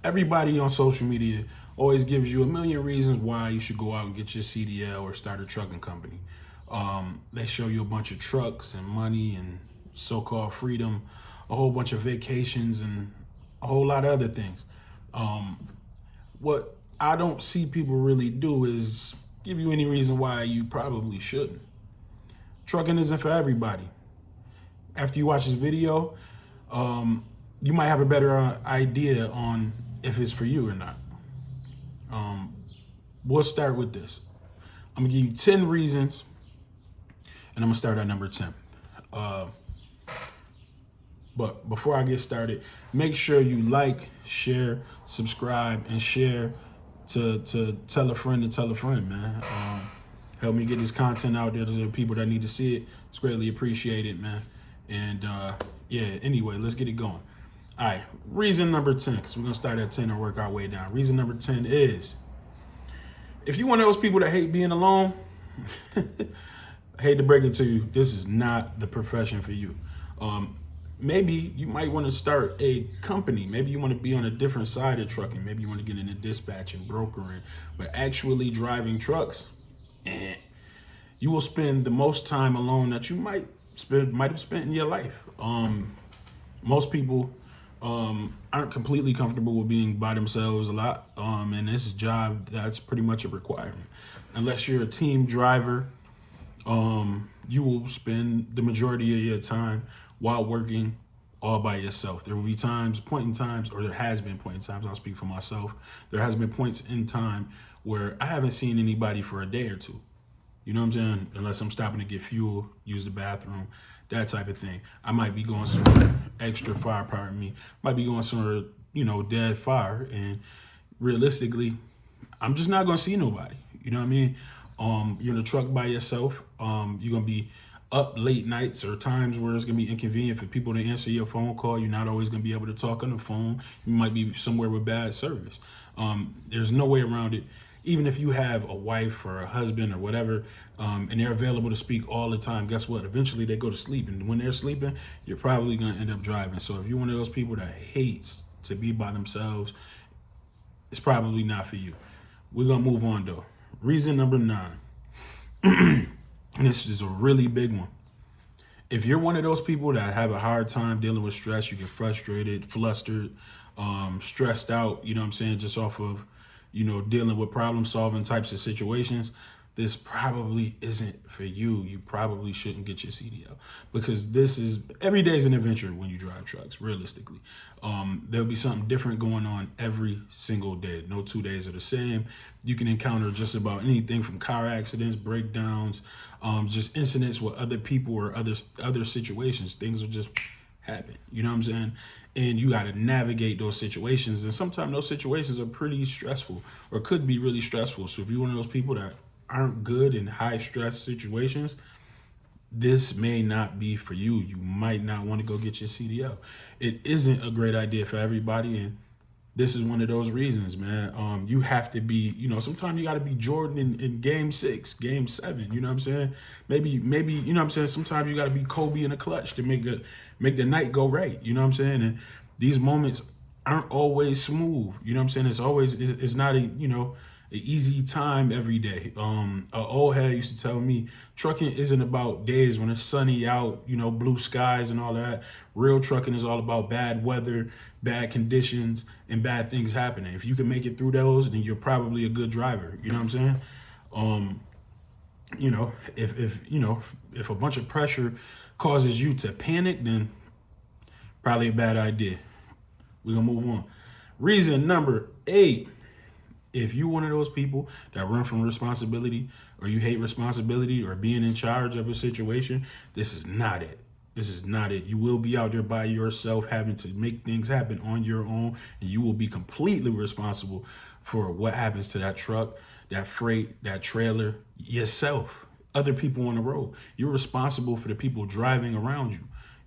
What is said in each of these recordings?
Everybody on social media always gives you a million reasons why you should go out and get your CDL or start a trucking company. They show you a bunch of trucks and money and so-called freedom, a whole bunch of vacations and a whole lot of other things. What I don't see people really do is give you any reason why you probably shouldn't. Trucking isn't for everybody. After you watch this video, you might have a better idea on if it's for you or not. We'll start with this. I'm gonna give you 10 reasons, and I'm gonna start at number 10. But before I get started, make sure you like, share, subscribe, and share to tell a friend, man. Help me get this content out there to the people that need to see it. It's greatly appreciated, man. And yeah, anyway, let's get it going. All right, reason number 10, because we're going to start at 10 and work our way down. Reason number 10 is, if you're one of those people that hate being alone, I hate to break it to you, this is not the profession for you. Maybe you might want to start a company. Maybe you want to be on a different side of trucking. Maybe you want to get into dispatching, brokering, but actually driving trucks, you will spend the most time alone that you might have spent in your life. Most people aren't completely comfortable with being by themselves a lot. And this job, that's pretty much a requirement. Unless you're a team driver, you will spend the majority of your time while working all by yourself. There will be point in times, or there has been point in times, I'll speak for myself. There has been points in time where I haven't seen anybody for a day or two. You know what I'm saying? Unless I'm stopping to get fuel, use the bathroom, that type of thing. I might be going somewhere extra firepower than me. Might be going somewhere, dead fire. And realistically, I'm just not going to see nobody. You know what I mean? You're in a truck by yourself. You're going to be up late nights or times where it's going to be inconvenient for people to answer your phone call. You're not always going to be able to talk on the phone. You might be somewhere with bad service. There's no way around it. Even if you have a wife or a husband or whatever, and they're available to speak all the time, guess what? Eventually they go to sleep. And when they're sleeping, you're probably going to end up driving. So if you're one of those people that hates to be by themselves, it's probably not for you. We're going to move on though. Reason number 9. And this is a really big one. If you're one of those people that have a hard time dealing with stress, you get frustrated, flustered, stressed out, you know what I'm saying, just off of, dealing with problem solving types of situations, this probably isn't for you. You probably shouldn't get your CDL, because every day is an adventure when you drive trucks, realistically. There'll be something different going on every single day. No 2 days are the same. You can encounter just about anything from car accidents, breakdowns, just incidents with other people or other situations. Things will just happen. You know what I'm saying? And you got to navigate those situations. And sometimes those situations are pretty stressful, or could be really stressful. So if you're one of those people that aren't good in high stress situations, this may not be for you. You might not want to go get your CDL. It isn't a great idea for everybody. And this is one of those reasons, man. You have to be, sometimes you got to be Jordan in game 6, game 7. You know what I'm saying? Maybe, you know what I'm saying? Sometimes you got to be Kobe in a clutch to make the night go right. You know what I'm saying? And these moments aren't always smooth. You know what I'm saying? It's not an easy time every day. An old head used to tell me, trucking isn't about days when it's sunny out, blue skies and all that. Real trucking is all about bad weather, bad conditions, and bad things happening. If you can make it through those, then you're probably a good driver. You know what I'm saying? If a bunch of pressure causes you to panic, then probably a bad idea. We're gonna move on. Reason number 8. If you're one of those people that run from responsibility, or you hate responsibility or being in charge of a situation, this is not it. This is not it. You will be out there by yourself, having to make things happen on your own, and you will be completely responsible for what happens to that truck, that freight, that trailer, yourself, other people on the road. You're responsible for the people driving around you.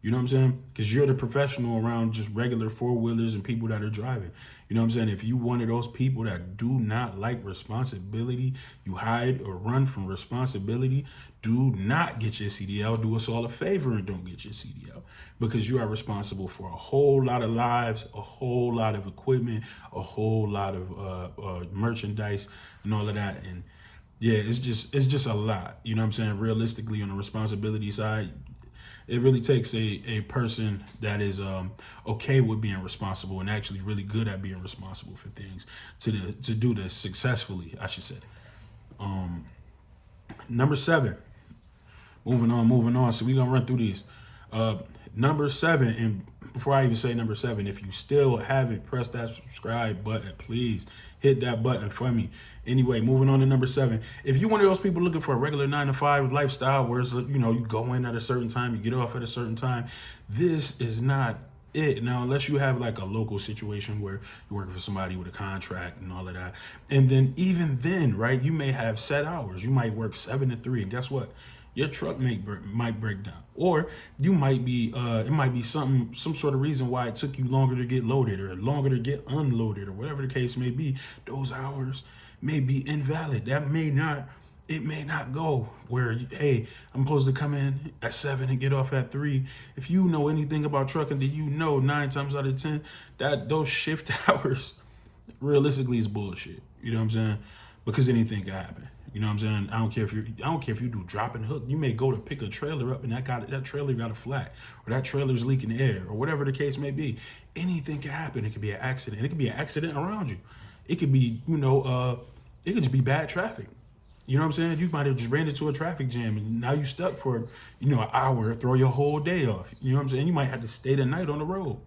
You know what I'm saying? Because you're the professional around just regular four-wheelers and people that are driving. You know what I'm saying? If you one of those people that do not like responsibility, you hide or run from responsibility, do not get your CDL. Do us all a favor and don't get your CDL, because you are responsible for a whole lot of lives, a whole lot of equipment, a whole lot of merchandise and all of that. And yeah, it's just a lot. You know what I'm saying? Realistically, on the responsibility side, it really takes a person that is okay with being responsible and actually really good at being responsible for things to do this successfully, I should say. Number 7. Moving on. So we're gonna run through these. Number 7, and before I even say number 7, if you still haven't pressed that subscribe button, please hit that button for me. Anyway, moving on to number 7. If you're one of those people looking for a regular 9-to-5 lifestyle, where it's, you go in at a certain time, you get off at a certain time, this is not it. Now, unless you have like a local situation where you're working for somebody with a contract and all of that, and then even then, right, you may have set hours. You might work 7 to 3, and guess what? Your truck might break down, or you might be it might be some sort of reason why it took you longer to get loaded or longer to get unloaded, or whatever the case may be. Those hours may be invalid. It may not go where, hey, I'm supposed to come in at 7 and get off at 3. If you know anything about trucking, then 9 times out of 10 that those shift hours realistically is bullshit. You know what I'm saying? Because anything can happen. You know what I'm saying? I don't care if you do drop and hook. You may go to pick a trailer up and that trailer got a flat, or that trailer's leaking air, or whatever the case may be. Anything can happen. It could be an accident. It could be an accident around you. It could be, it could just be bad traffic. You know what I'm saying? You might have just ran into a traffic jam and now you stuck for, an hour, throw your whole day off. You know what I'm saying? You might have to stay the night on the road.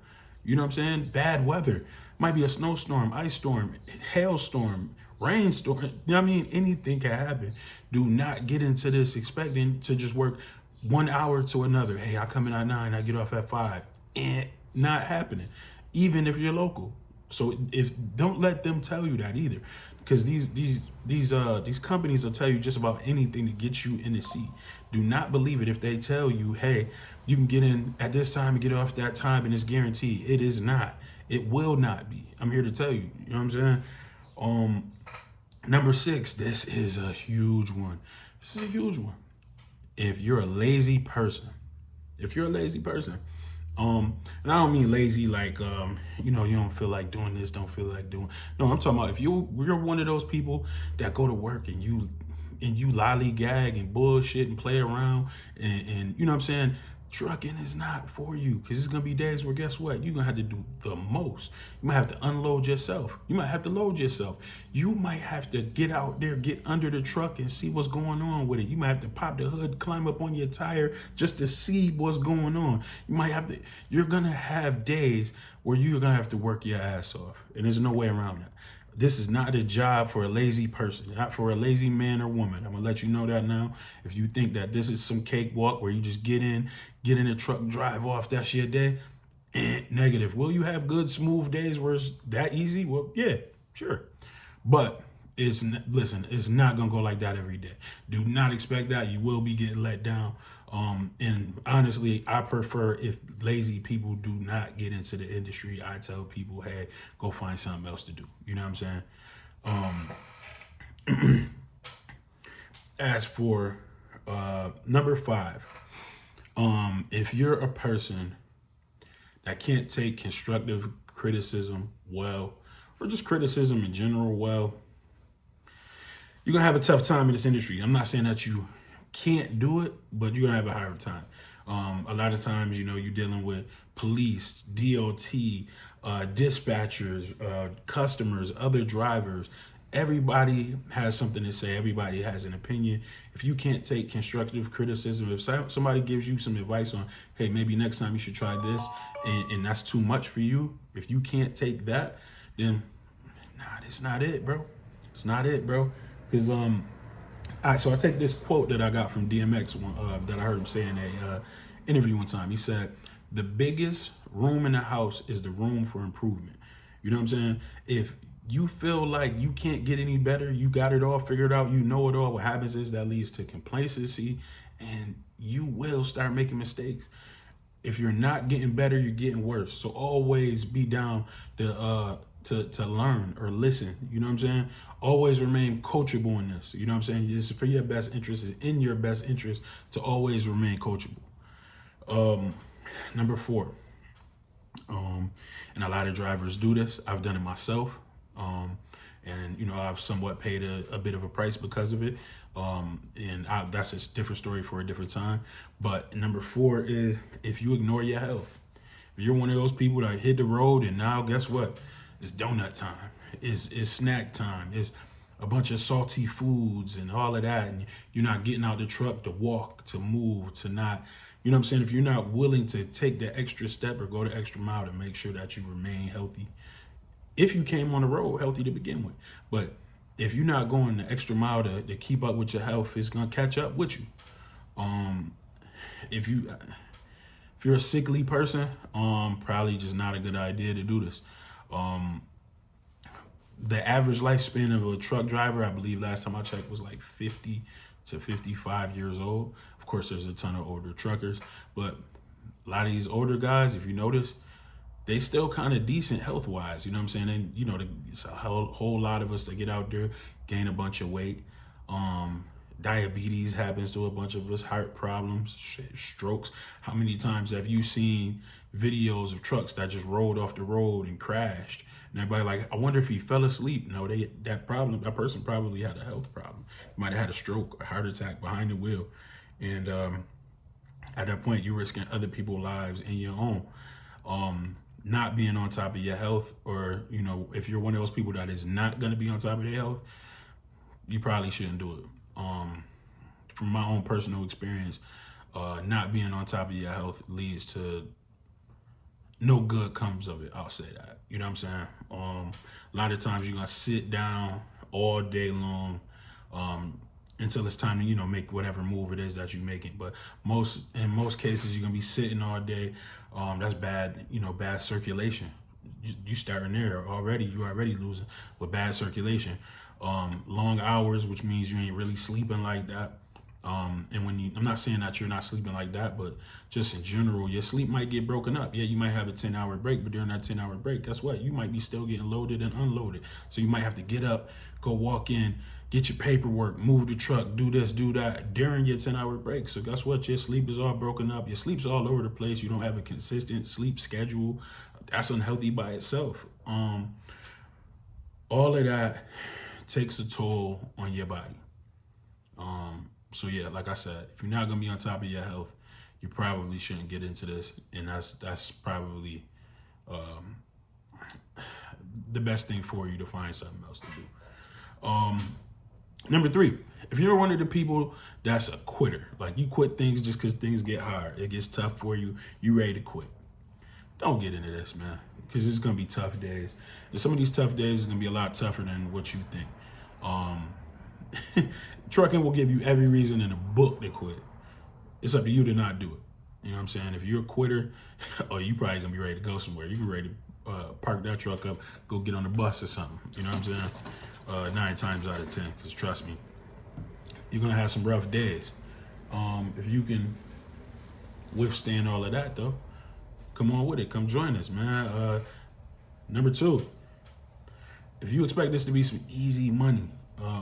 You know what I'm saying? Bad weather. Might be a snowstorm, ice storm, hailstorm, rainstorm. You know what I mean? Anything can happen. Do not get into this expecting to just work 1 hour to another. Hey, I come in at 9, I get off at 5. And not happening, even if you're local. So don't let them tell you that either, because these companies will tell you just about anything to get you in the seat. Do not believe it if they tell you, hey, you can get in at this time and get off that time and it's guaranteed. It is not. It will not be. I'm here to tell you. You know what I'm saying? Number 6. This is a huge one. If you're a lazy person, and I don't mean lazy like, you don't feel like doing this, don't feel like doing. No, I'm talking about if you're one of those people that go to work and you lollygag and bullshit and play around and you know what I'm saying? Trucking is not for you, because it's going to be days where, guess what? You're going to have to do the most. You might have to unload yourself. You might have to load yourself. You might have to get out there, get under the truck and see what's going on with it. You might have to pop the hood, climb up on your tire just to see what's going on. You're going to have days where you're going to have to work your ass off, and there's no way around that. This is not a job for a lazy person, not for a lazy man or woman. I'm going to let you know that now. If you think that this is some cakewalk where you just get in the truck, drive off, that's your day, negative. Will you have good, smooth days where it's that easy? Well, yeah, sure. But it's not going to go like that every day. Do not expect that. You will be getting let down. And honestly, I prefer if lazy people do not get into the industry. I tell people, hey, go find something else to do. You know what I'm saying? As for number 5, if you're a person that can't take constructive criticism well, or just criticism in general well, you're going to have a tough time in this industry. I'm not saying that you can't do it, but you're gonna have a harder time. A lot of times, you're dealing with police, DOT, dispatchers, customers, other drivers. Everybody has something to say. Everybody has an opinion. If you can't take constructive criticism, if somebody gives you some advice on, hey, maybe next time you should try this, and that's too much for you, if you can't take that, then it's not it, bro. It's not it, bro. Because all right, so I take this quote that I got from DMX that I heard him say in a interview one time. He said, the biggest room in the house is the room for improvement. You know what I'm saying? If you feel like you can't get any better, you got it all figured out, you know it all, what happens is that leads to complacency, and you will start making mistakes. If you're not getting better, you're getting worse. So always be down to learn or listen. You know what I'm saying? Always remain coachable in this. You know what I'm saying? It's for your best interest. It's in your best interest to always remain coachable. Number 4. And a lot of drivers do this. I've done it myself. And, you know, I've somewhat paid a bit of a price because of it. That's a different story for a different time. But number 4 is if you ignore your health. If you're one of those people that hit the road and now guess what? It's donut time. It's snack time. It's a bunch of salty foods and all of that. And you're not getting out the truck to walk, to move, to not, you know what I'm saying? If you're not willing to take the extra step or go the extra mile to make sure that you remain healthy, if you came on the road healthy to begin with. But if you're not going the extra mile to keep up with your health, it's going to catch up with you. If you're a sickly person, probably just not a good idea to do this. The average lifespan of a truck driver, I believe last time I checked, was like 50 to 55 years old. Of course, there's a ton of older truckers, but a lot of these older guys, if you notice, they still kind of decent health-wise. You know what I'm saying? And, you know, it's a whole lot of us that get out there, gain a bunch of weight. Diabetes happens to a bunch of us, heart problems, strokes. How many times have you seen videos of trucks that just rolled off the road and crashed? And everybody like, I wonder if he fell asleep. No, that person probably had a health problem. Might have had a stroke, a heart attack behind the wheel. And at that point, you're risking other people's lives and your own. Not being on top of your health, or, you know, if you're one of those people that is not going to be on top of their health, you probably shouldn't do it. From my own personal experience, not being on top of your health leads to no good comes of it. I'll say that. You know what I'm saying? A lot of times you're going to sit down all day long until it's time to, you know, make whatever move it is that you're making. But in most cases, you're going to be sitting all day. That's bad, you know, bad circulation. You starting there already. You're already losing with bad circulation. Long hours, which means you ain't really sleeping like that. And I'm not saying that you're not sleeping like that, but just in general, your sleep might get broken up. Yeah, you might have a 10-hour break, but during that 10-hour break, guess what? You might be still getting loaded and unloaded. So you might have to get up, go walk in, get your paperwork, move the truck, do this, do that during your 10-hour break. So guess what? Your sleep is all broken up. Your sleep's all over the place. You don't have a consistent sleep schedule. That's unhealthy by itself. All of that takes a toll on your body. So yeah, like I said, if you're not gonna be on top of your health, you probably shouldn't get into this, and that's probably the best thing for you to find something else to do. Number 3, if you're one of the people that's a quitter, like you quit things just because things get hard, it gets tough for you, you ready to quit. Don't get into this, man, because it's gonna be tough days, and some of these tough days are gonna be a lot tougher than what you think. Trucking will give you every reason in the book to quit. It's up to you to not do it. You know what I'm saying? If you're a quitter, you probably gonna be ready to go somewhere. You can ready to park that truck up, go get on the bus or something. You know what I'm saying? 9 times out of 10, because trust me, you're gonna have some rough days. If you can withstand all of that, though, come on with it. Come join us, man. Number 2, if you expect this to be some easy money,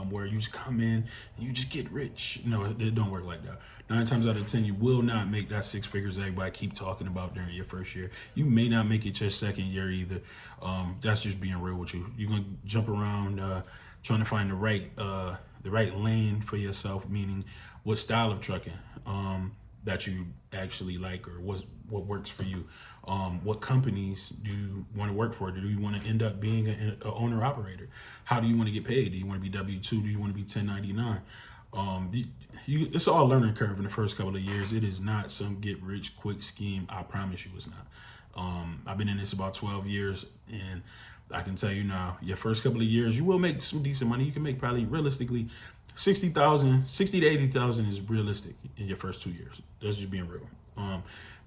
where you just come in and you just get rich. No, it don't work like that. 9 times out of 10, you will not make that 6 figures everybody keep talking about during your first year. You may not make it your second year either. That's just being real with you. You're gonna jump around trying to find the right lane for yourself, meaning what style of trucking that you actually like, or what works for you. What companies do you want to work for? Do you want to end up being an owner operator? How do you want to get paid? Do you want to be W-2? Do you want to be 1099? It's all learning curve in the first couple of years. It is not some get rich quick scheme. I promise you it's not. I've been in this about 12 years, and I can tell you now, your first couple of years, you will make some decent money. You can make probably realistically 60 to 80,000 is realistic in your first 2 years. That's just being real.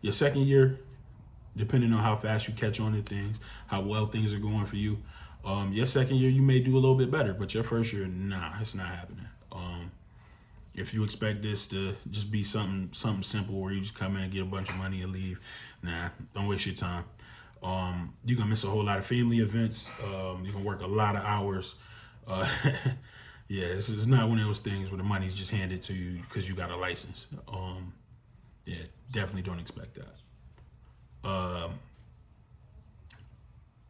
Your second year, depending on how fast you catch on to things, how well things are going for you, your second year, you may do a little bit better, but your first year, nah, it's not happening. If you expect this to just be something simple where you just come in, get a bunch of money and leave, nah, don't waste your time. You're gonna miss a whole lot of family events. You're gonna work a lot of hours. Uh, yeah, it's not one of those things where the money's just handed to you because you got a license. Yeah, definitely don't expect that.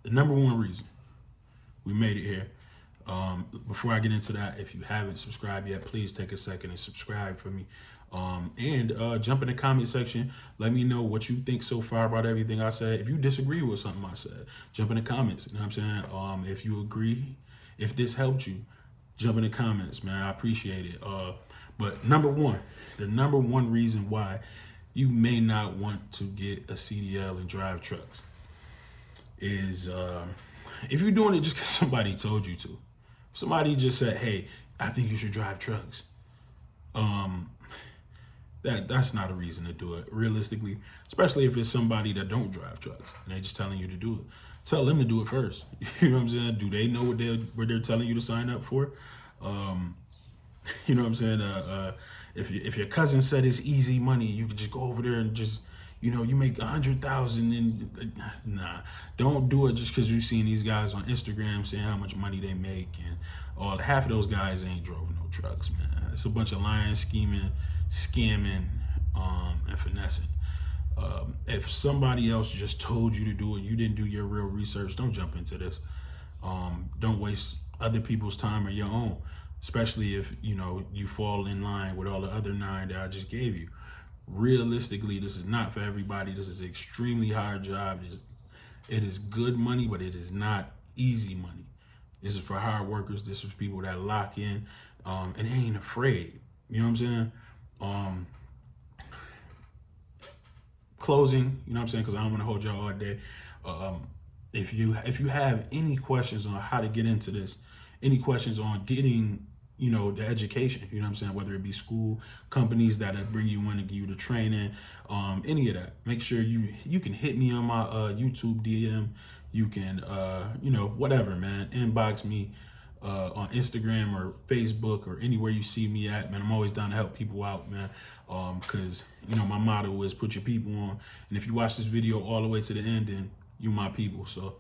The number one reason we made it here. Before I get into that, if you haven't subscribed yet, please take a second and subscribe for me. And jump in the comment section. Let me know what you think so far about everything I said. If you disagree with something I said, jump in the comments. You know what I'm saying? If you agree, if this helped you, jump in the comments, man. I appreciate it. But the number one reason why you may not want to get a CDL and drive trucks is if you're doing it just because somebody told you to. If somebody just said, hey, I think you should drive trucks. That's not a reason to do it, realistically, especially if it's somebody that don't drive trucks and they're just telling you to do it. Tell them to do it first. You know what I'm saying? Do they know what they're telling you to sign up for? You know what I'm saying? If your cousin said it's easy money, you could just go over there and just, you make 100,000 and nah, don't do it just because you've seen these guys on Instagram saying how much money they make, and half of those guys ain't drove no trucks, man. It's a bunch of lying, scheming, scamming, and finessing. If somebody else just told you to do it, you didn't do your real research, don't jump into this. Don't waste other people's time or your own, especially if you fall in line with all the other 9 that I just gave you. Realistically, this is not for everybody. This is an extremely hard job. It is good money, but it is not easy money. This is for hard workers. This is people that lock in and they ain't afraid. You know what I'm saying? Closing, you know what I'm saying? Because I don't want to hold y'all all day. If you have any questions on how to get into this, any questions on getting the education, you know what I'm saying, whether it be school, companies that bring you in and give you the training, any of that, make sure you can hit me on my YouTube DM. You can whatever, man, inbox me on Instagram or Facebook or anywhere you see me at, man. I'm always down to help people out, man, because my motto is put your people on, and if you watch this video all the way to the end, then you my people. So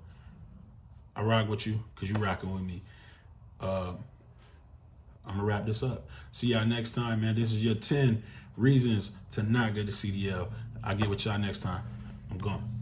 I rock with you because you rocking with me. I'm gonna wrap this up. See y'all next time, man. This is your 10 reasons to not get a CDL. I'll get with y'all next time. I'm gone.